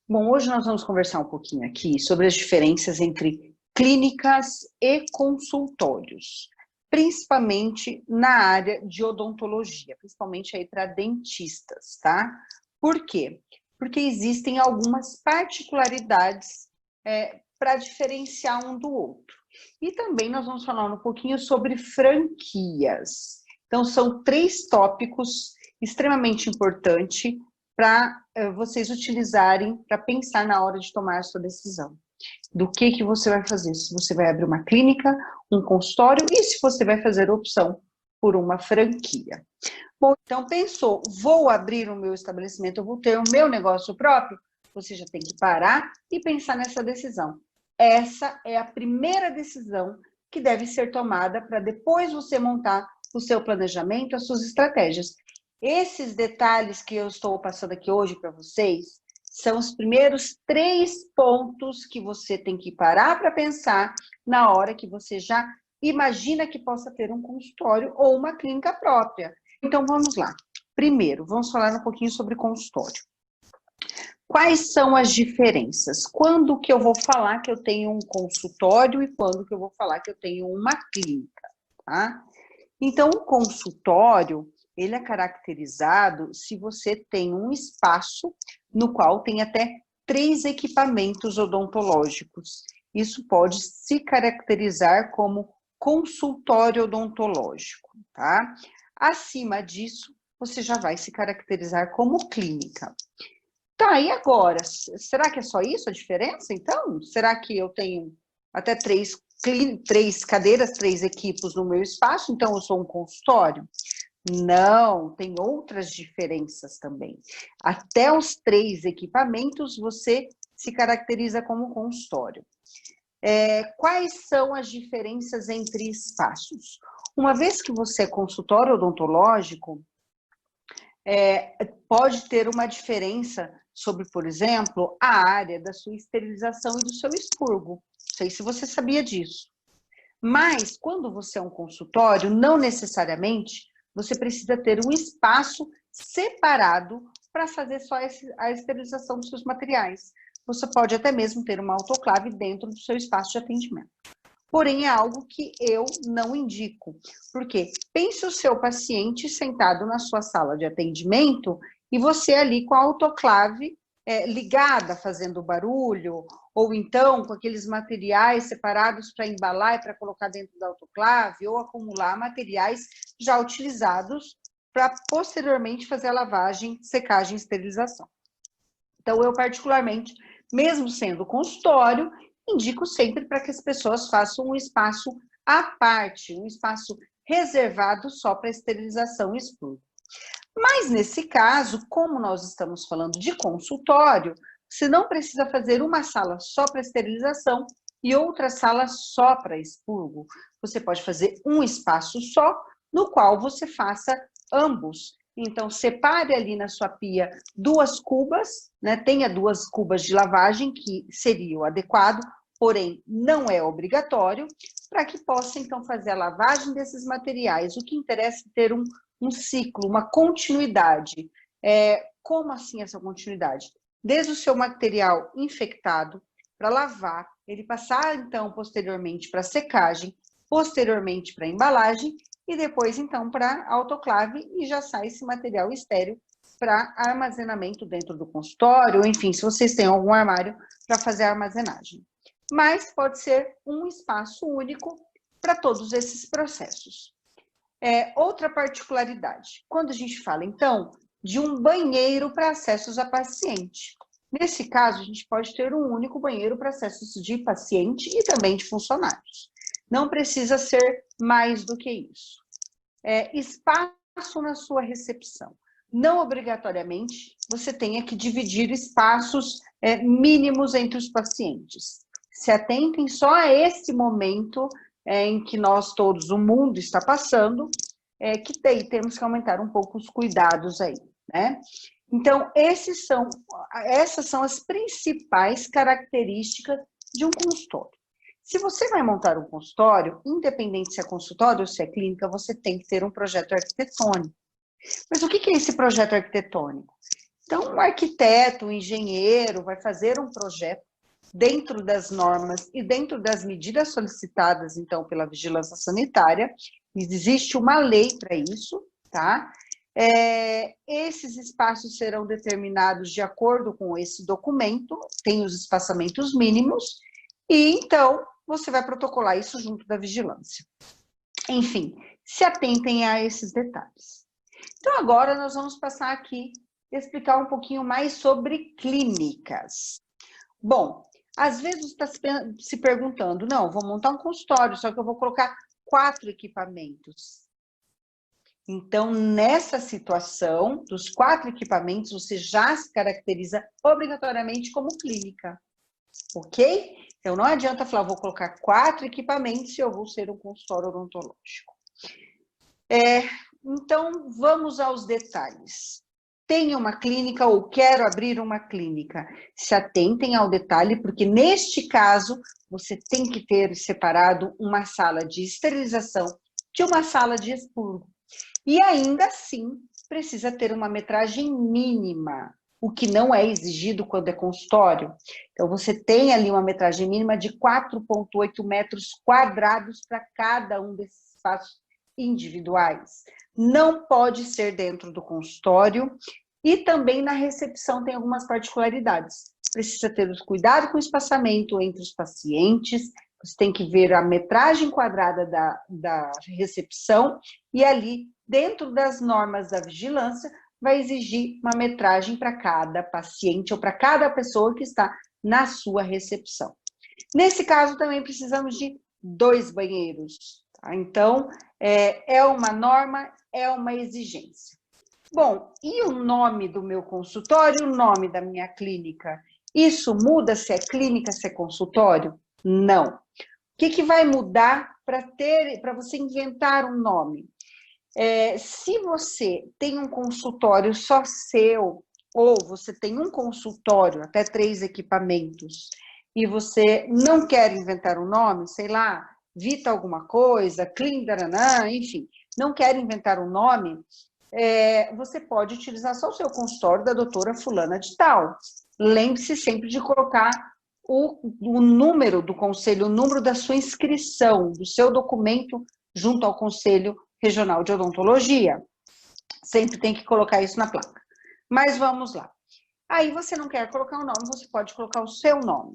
Bom, hoje nós vamos conversar um pouquinho aqui sobre as diferenças entre clínicas e consultórios, principalmente na área de odontologia, principalmente aí para dentistas, tá? Por quê? Porque existem algumas particularidades para diferenciar um do outro. E também nós vamos falar um pouquinho sobre franquias. Então, são 3 tópicos extremamente importantes para vocês utilizarem para pensar na hora de tomar a sua decisão. Do que você vai fazer, se você vai abrir uma clínica, um consultório e se você vai fazer opção por uma franquia. Bom, então pensou, vou abrir o meu estabelecimento, eu vou ter o meu negócio próprio? Você já tem que parar e pensar nessa decisão. Essa é a primeira decisão que deve ser tomada para depois você montar o seu planejamento, as suas estratégias. Esses detalhes que eu estou passando aqui hoje para vocês são os primeiros 3 pontos que você tem que parar para pensar na hora que você já imagina que possa ter um consultório ou uma clínica própria. Então, vamos lá. Primeiro, vamos falar um pouquinho sobre consultório. Quais são as diferenças? Quando que eu vou falar que eu tenho um consultório e quando que eu vou falar que eu tenho uma clínica, tá? Então, o consultório, ele é caracterizado se você tem um espaço no qual tem até 3 equipamentos odontológicos. Isso pode se caracterizar como consultório odontológico, tá? Acima disso, você já vai se caracterizar como clínica. Tá, e agora? Será que é só isso a diferença, então? Será que eu tenho até 3 cadeiras, 3 equipos no meu espaço, então eu sou um consultório? Não, tem outras diferenças também. Até os 3 equipamentos você se caracteriza como consultório. Quais são as diferenças entre espaços? Uma vez que você é consultório odontológico, pode ter uma diferença sobre, por exemplo, a área da sua esterilização e do seu expurgo. Não sei se você sabia disso. Mas, quando você é um consultório, não necessariamente você precisa ter um espaço separado para fazer só a esterilização dos seus materiais. Você pode até mesmo ter uma autoclave dentro do seu espaço de atendimento. Porém, é algo que eu não indico. Porque pense o seu paciente sentado na sua sala de atendimento e você ali com a autoclave ligada, fazendo barulho, ou então com aqueles materiais separados para embalar e para colocar dentro da autoclave, ou acumular materiais já utilizados para posteriormente fazer a lavagem, secagem e esterilização. Então, eu particularmente, mesmo sendo consultório, indico sempre para que as pessoas façam um espaço à parte, um espaço reservado só para esterilização e expurgo. Mas, nesse caso, como nós estamos falando de consultório, você não precisa fazer uma sala só para esterilização e outra sala só para expurgo. Você pode fazer um espaço só, no qual você faça ambos. Então, separe ali na sua pia 2 cubas, né? Tenha 2 cubas de lavagem, que seria o adequado, porém não é obrigatório, para que possa, então, fazer a lavagem desses materiais. O que interessa é ter um ciclo, uma continuidade. Como assim essa continuidade? Desde o seu material infectado, para lavar, ele passar, então, posteriormente para secagem, posteriormente para embalagem, e depois, então, para autoclave, e já sai esse material estéril para armazenamento dentro do consultório, ou enfim, se vocês têm algum armário para fazer a armazenagem. Mas pode ser um espaço único para todos esses processos. Outra particularidade, quando a gente fala, então, de um banheiro para acessos a paciente. Nesse caso, a gente pode ter um único banheiro para acessos de paciente e também de funcionários. Não precisa ser mais do que isso. Espaço na sua recepção. Não obrigatoriamente você tenha que dividir espaços mínimos entre os pacientes. Se atentem só a esse momento em que nós todos, o mundo está passando, que temos que aumentar um pouco os cuidados aí, né? Então, essas são as principais características de um consultório. Se você vai montar um consultório, independente se é consultório ou se é clínica, você tem que ter um projeto arquitetônico. Mas o que é esse projeto arquitetônico? Então, um arquiteto, um engenheiro vai fazer um projeto dentro das normas e dentro das medidas solicitadas, então, pela vigilância sanitária. Existe uma lei para isso, tá? Esses espaços serão determinados de acordo com esse documento, tem os espaçamentos mínimos, e então você vai protocolar isso junto da vigilância. Enfim, se atentem a esses detalhes. Então, agora nós vamos passar aqui a explicar um pouquinho mais sobre clínicas. Bom, às vezes você está se perguntando, não, vou montar um consultório, só que eu vou colocar 4 equipamentos. Então, nessa situação, dos 4 equipamentos, você já se caracteriza obrigatoriamente como clínica, ok? Então, não adianta falar, vou colocar 4 equipamentos se eu vou ser um consultório odontológico. Então, vamos aos detalhes. Tenho uma clínica ou quero abrir uma clínica. Se atentem ao detalhe, porque neste caso, você tem que ter separado uma sala de esterilização de uma sala de expurgo. E ainda assim, precisa ter uma metragem mínima, o que não é exigido quando é consultório. Então, você tem ali uma metragem mínima de 4,8 metros quadrados para cada um desses espaços individuais. Não pode ser dentro do consultório e também na recepção tem algumas particularidades. Precisa ter os cuidados com o espaçamento entre os pacientes, você tem que ver a metragem quadrada da recepção e ali, dentro das normas da vigilância, vai exigir uma metragem para cada paciente ou para cada pessoa que está na sua recepção. Nesse caso, também precisamos de 2 banheiros. Tá? Então, é uma norma, é uma exigência. Bom, e o nome do meu consultório, o nome da minha clínica? Isso muda se é clínica, se é consultório? Não. O que vai mudar para você inventar um nome? Se você tem um consultório só seu, ou você tem um consultório, até 3 equipamentos, e você não quer inventar um nome, sei lá, Vita alguma coisa, Clean Daranã, enfim, não quer inventar um nome, você pode utilizar só o seu consultório da doutora fulana de tal. Lembre-se sempre de colocar o número do conselho, o número da sua inscrição, do seu documento junto ao Conselho Regional de Odontologia. Sempre tem que colocar isso na placa. Mas vamos lá. Aí você não quer colocar o nome, você pode colocar o seu nome.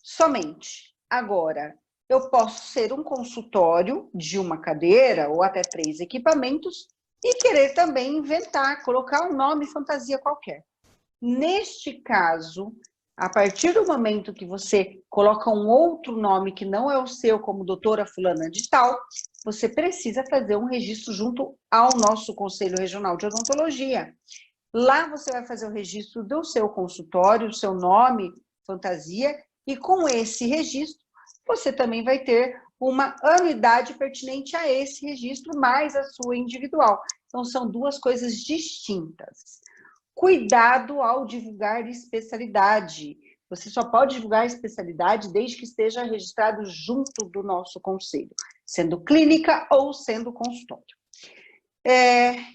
Somente. Agora, eu posso ser um consultório de uma cadeira ou até 3 equipamentos e querer também inventar, colocar um nome fantasia qualquer. Neste caso, a partir do momento que você coloca um outro nome que não é o seu, como doutora fulana de tal, você precisa fazer um registro junto ao nosso Conselho Regional de Odontologia. Lá você vai fazer o registro do seu consultório, o seu nome, fantasia, e com esse registro, você também vai ter uma anuidade pertinente a esse registro, mais a sua individual. Então, são 2 coisas distintas. Cuidado ao divulgar especialidade. Você só pode divulgar especialidade desde que esteja registrado junto do nosso conselho, sendo clínica ou sendo consultório.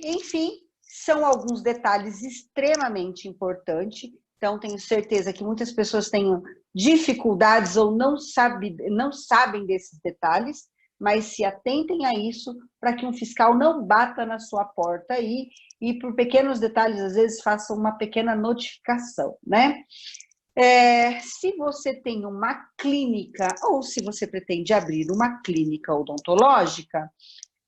Enfim, são alguns detalhes extremamente importantes. Então, tenho certeza que muitas pessoas têm dificuldades ou não sabem desses detalhes, mas se atentem a isso para que um fiscal não bata na sua porta aí e por pequenos detalhes, às vezes, faça uma pequena notificação, né? Se você tem uma clínica ou se você pretende abrir uma clínica odontológica,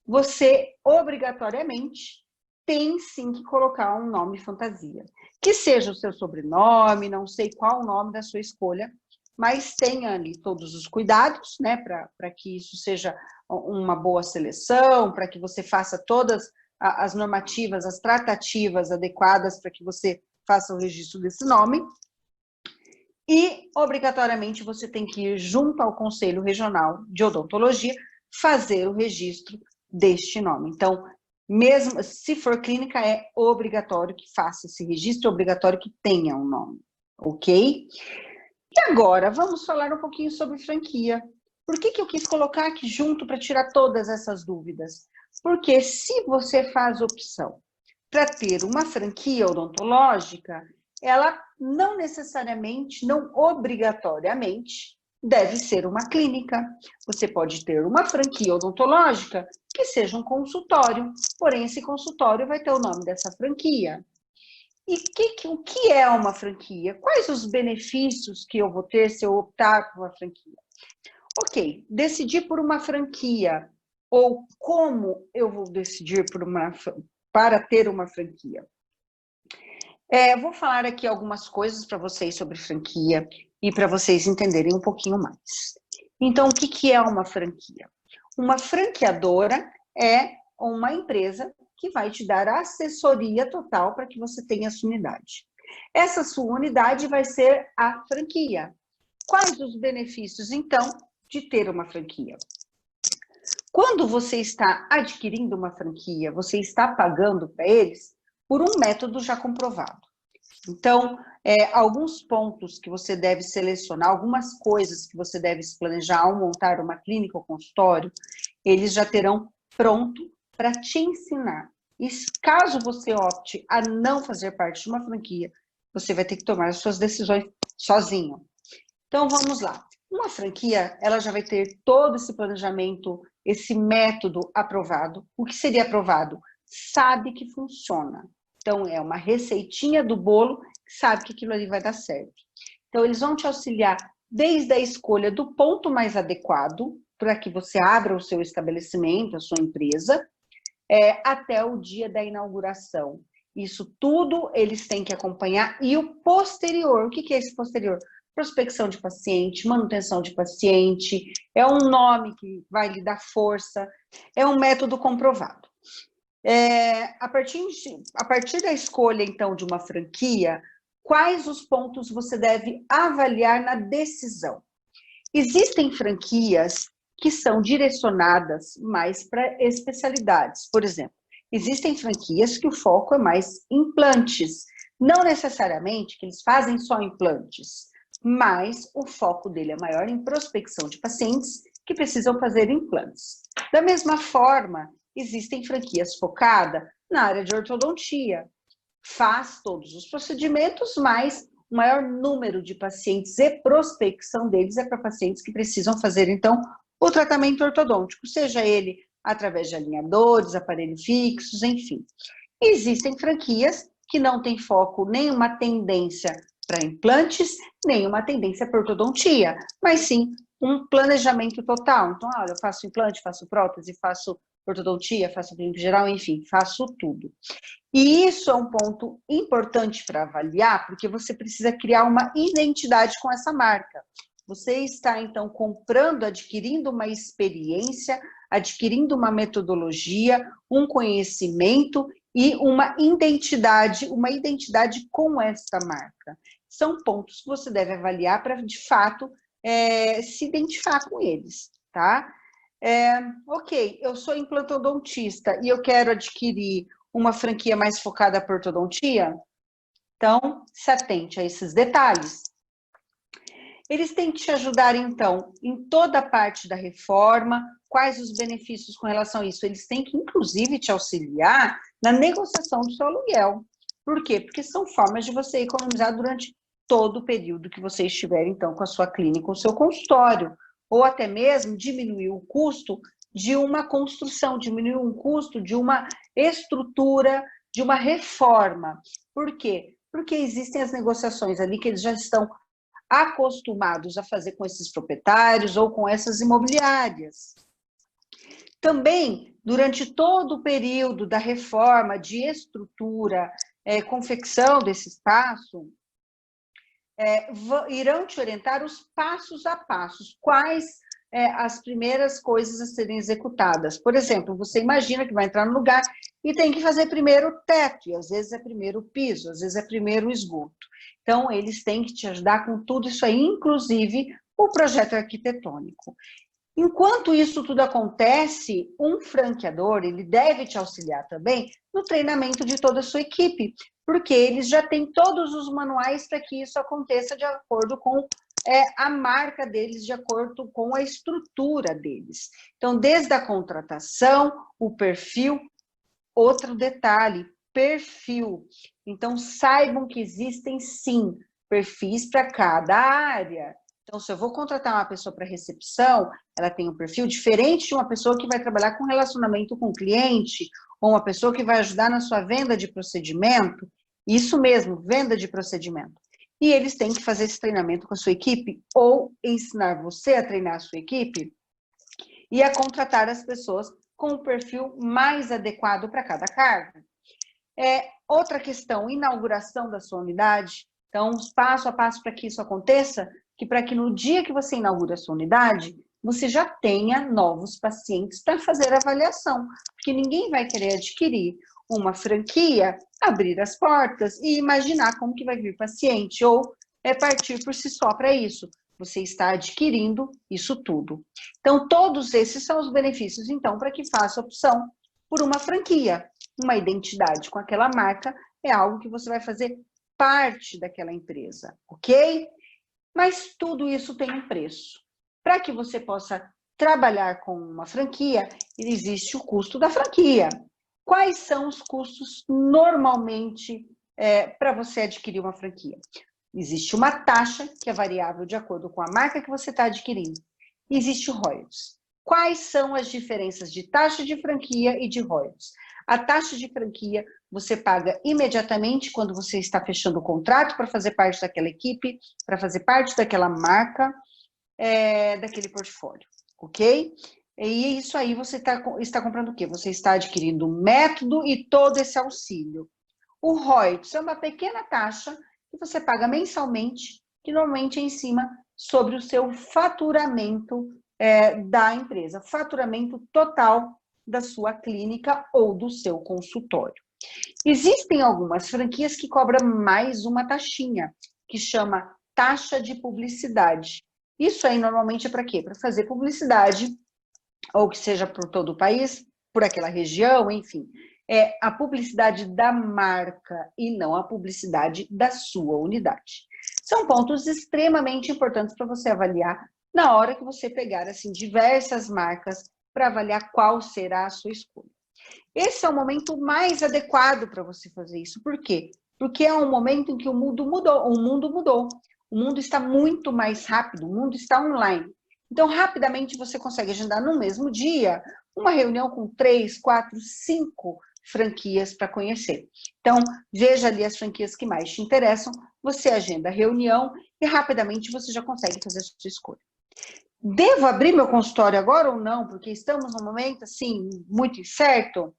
você obrigatoriamente tem sim que colocar um nome fantasia. Que seja o seu sobrenome, não sei qual o nome da sua escolha, mas tenha ali todos os cuidados, né, para que isso seja uma boa seleção, para que você faça todas as normativas, as tratativas adequadas para que você faça o registro desse nome. E, obrigatoriamente, você tem que ir junto ao Conselho Regional de Odontologia fazer o registro deste nome. Então, mesmo se for clínica, é obrigatório que faça esse registro, é obrigatório que tenha um nome, ok? E agora, vamos falar um pouquinho sobre franquia. Por que eu quis colocar aqui junto para tirar todas essas dúvidas? Porque se você faz opção para ter uma franquia odontológica, ela não necessariamente, não obrigatoriamente, deve ser uma clínica. Você pode ter uma franquia odontológica que seja um consultório, porém esse consultório vai ter o nome dessa franquia. E o que é uma franquia? Quais os benefícios que eu vou ter se eu optar por uma franquia? Ok, decidir por uma franquia, ou como eu vou decidir para ter uma franquia? Vou falar aqui algumas coisas para vocês sobre franquia e para vocês entenderem um pouquinho mais. Então, o que é uma franquia? Uma franqueadora é uma empresa que vai te dar assessoria total para que você tenha a sua unidade. Essa sua unidade vai ser a franquia. Quais os benefícios, então, de ter uma franquia? Quando você está adquirindo uma franquia, você está pagando para eles por um método já comprovado. Então, alguns pontos que você deve selecionar, algumas coisas que você deve se planejar ao montar uma clínica ou consultório, eles já terão pronto para te ensinar. E caso você opte a não fazer parte de uma franquia, você vai ter que tomar as suas decisões sozinho. Então, vamos lá. Uma franquia, ela já vai ter todo esse planejamento, esse método aprovado. O que seria aprovado? Sabe que funciona. Então, é uma receitinha do bolo que sabe que aquilo ali vai dar certo. Então, eles vão te auxiliar desde a escolha do ponto mais adequado para que você abra o seu estabelecimento, a sua empresa, até o dia da inauguração. Isso tudo eles têm que acompanhar. E o posterior, o que é esse posterior? Prospecção de paciente, manutenção de paciente, é um nome que vai lhe dar força, é um método comprovado. A partir da escolha, então, de uma franquia, quais os pontos você deve avaliar na decisão? Existem franquias que são direcionadas mais para especialidades. Por exemplo, existem franquias que o foco é mais implantes. Não necessariamente que eles fazem só implantes, mas o foco dele é maior em prospecção de pacientes que precisam fazer implantes. Da mesma forma, existem franquias focadas na área de ortodontia. Faz todos os procedimentos, mas o maior número de pacientes e prospecção deles é para pacientes que precisam fazer, então, o tratamento ortodôntico, seja ele através de alinhadores, aparelhos fixos, enfim. Existem franquias que não têm foco, nenhuma tendência para implantes, nenhuma tendência para ortodontia, mas sim um planejamento total. Então, olha, eu faço implante, faço prótese, faço ortodontia, faço clínica geral, enfim, faço tudo. E isso é um ponto importante para avaliar, porque você precisa criar uma identidade com essa marca. Você está, então, comprando, adquirindo uma experiência, adquirindo uma metodologia, um conhecimento e uma identidade com essa marca. São pontos que você deve avaliar para, de fato, se identificar com eles, tá? Ok, eu sou implantodontista e eu quero adquirir uma franquia mais focada para ortodontia, então se atente a esses detalhes. Eles têm que te ajudar, então, em toda a parte da reforma, quais os benefícios com relação a isso. Eles têm que, inclusive, te auxiliar na negociação do seu aluguel. Por quê? Porque são formas de você economizar durante todo o período que você estiver, então, com a sua clínica ou seu consultório, ou até mesmo diminuir o custo de uma construção, diminuir o custo de uma estrutura, de uma reforma. Por quê? Porque existem as negociações ali que eles já estão acostumados a fazer com esses proprietários ou com essas imobiliárias. Também, durante todo o período da reforma de estrutura, confecção desse espaço, irão te orientar os passos a passos, quais as primeiras coisas a serem executadas. Por exemplo, você imagina que vai entrar no lugar e tem que fazer primeiro o teto, e às vezes é primeiro o piso, às vezes é primeiro o esgoto. Então, eles têm que te ajudar com tudo isso aí, inclusive o projeto arquitetônico. Enquanto isso tudo acontece, um franqueador, ele deve te auxiliar também no treinamento de toda a sua equipe, porque eles já têm todos os manuais para que isso aconteça de acordo com a marca deles, de acordo com a estrutura deles. Então, desde a contratação, o perfil, outro detalhe, perfil. Então, saibam que existem, sim, perfis para cada área. Então, se eu vou contratar uma pessoa para recepção, ela tem um perfil diferente de uma pessoa que vai trabalhar com relacionamento com o cliente, ou uma pessoa que vai ajudar na sua venda de procedimento. Isso mesmo, venda de procedimento. E eles têm que fazer esse treinamento com a sua equipe, ou ensinar você a treinar a sua equipe, e a contratar as pessoas com o perfil mais adequado para cada cargo. Outra questão, inauguração da sua unidade. Então, passo a passo para que isso aconteça, que para que no dia que você inaugura a sua unidade, você já tenha novos pacientes para fazer a avaliação, porque ninguém vai querer adquirir uma franquia, abrir as portas e imaginar como que vai vir paciente, ou partir por si só para isso. Você está adquirindo isso tudo. Então, todos esses são os benefícios, então, para que faça opção por uma franquia. Uma identidade com aquela marca é algo que você vai fazer parte daquela empresa, ok? Mas tudo isso tem um preço. Para que você possa trabalhar com uma franquia, existe o custo da franquia. Quais são os custos normalmente para você adquirir uma franquia? Existe uma taxa que é variável de acordo com a marca que você está adquirindo. Existe o royalties. Quais são as diferenças de taxa de franquia e de royalties? A taxa de franquia você paga imediatamente quando você está fechando o contrato para fazer parte daquela equipe, para fazer parte daquela marca, daquele portfólio, ok? E isso aí você está comprando o quê? Você está adquirindo um método e todo esse auxílio. O royalties é uma pequena taxa que você paga mensalmente, que normalmente é em cima sobre o seu faturamento da empresa, faturamento total da sua clínica ou do seu consultório. Existem algumas franquias que cobram mais uma taxinha, que chama taxa de publicidade. Isso aí normalmente é para quê? Para fazer publicidade, ou que seja por todo o país, por aquela região, enfim. É a publicidade da marca e não a publicidade da sua unidade. São pontos extremamente importantes para você avaliar na hora que você pegar assim, diversas marcas para avaliar qual será a sua escolha. Esse é o momento mais adequado para você fazer isso. Por quê? Porque é um momento em que o mundo mudou. O mundo está muito mais rápido, o mundo está online. Então, rapidamente você consegue agendar no mesmo dia uma reunião com 3, 4, 5 franquias para conhecer. Então, veja ali as franquias que mais te interessam, você agenda a reunião e rapidamente você já consegue fazer a sua escolha. Devo abrir meu consultório agora ou não? Porque estamos num momento, assim, muito incerto.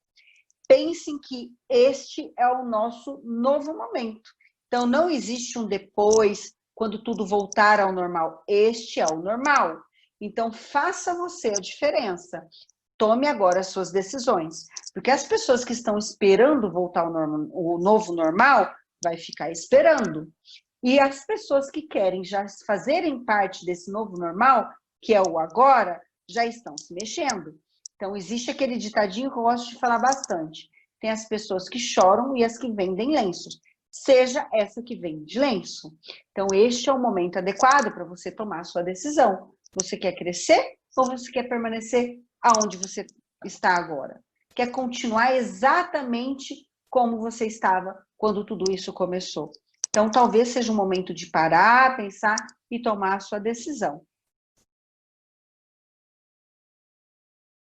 Pensem que este é o nosso novo momento. Então, não existe um depois, quando tudo voltar ao normal. Este é o normal. Então, faça você a diferença. Tome agora as suas decisões. Porque as pessoas que estão esperando voltar ao o novo normal, vai ficar esperando. E as pessoas que querem já fazerem parte desse novo normal, que é o agora, já estão se mexendo. Então, existe aquele ditadinho que eu gosto de falar bastante. Tem as pessoas que choram e as que vendem lenços. Seja essa que vende lenço. Então, este é o momento adequado para você tomar a sua decisão. Você quer crescer ou você quer permanecer aonde você está agora? Quer continuar exatamente como você estava quando tudo isso começou? Então, talvez seja um momento de parar, pensar e tomar a sua decisão.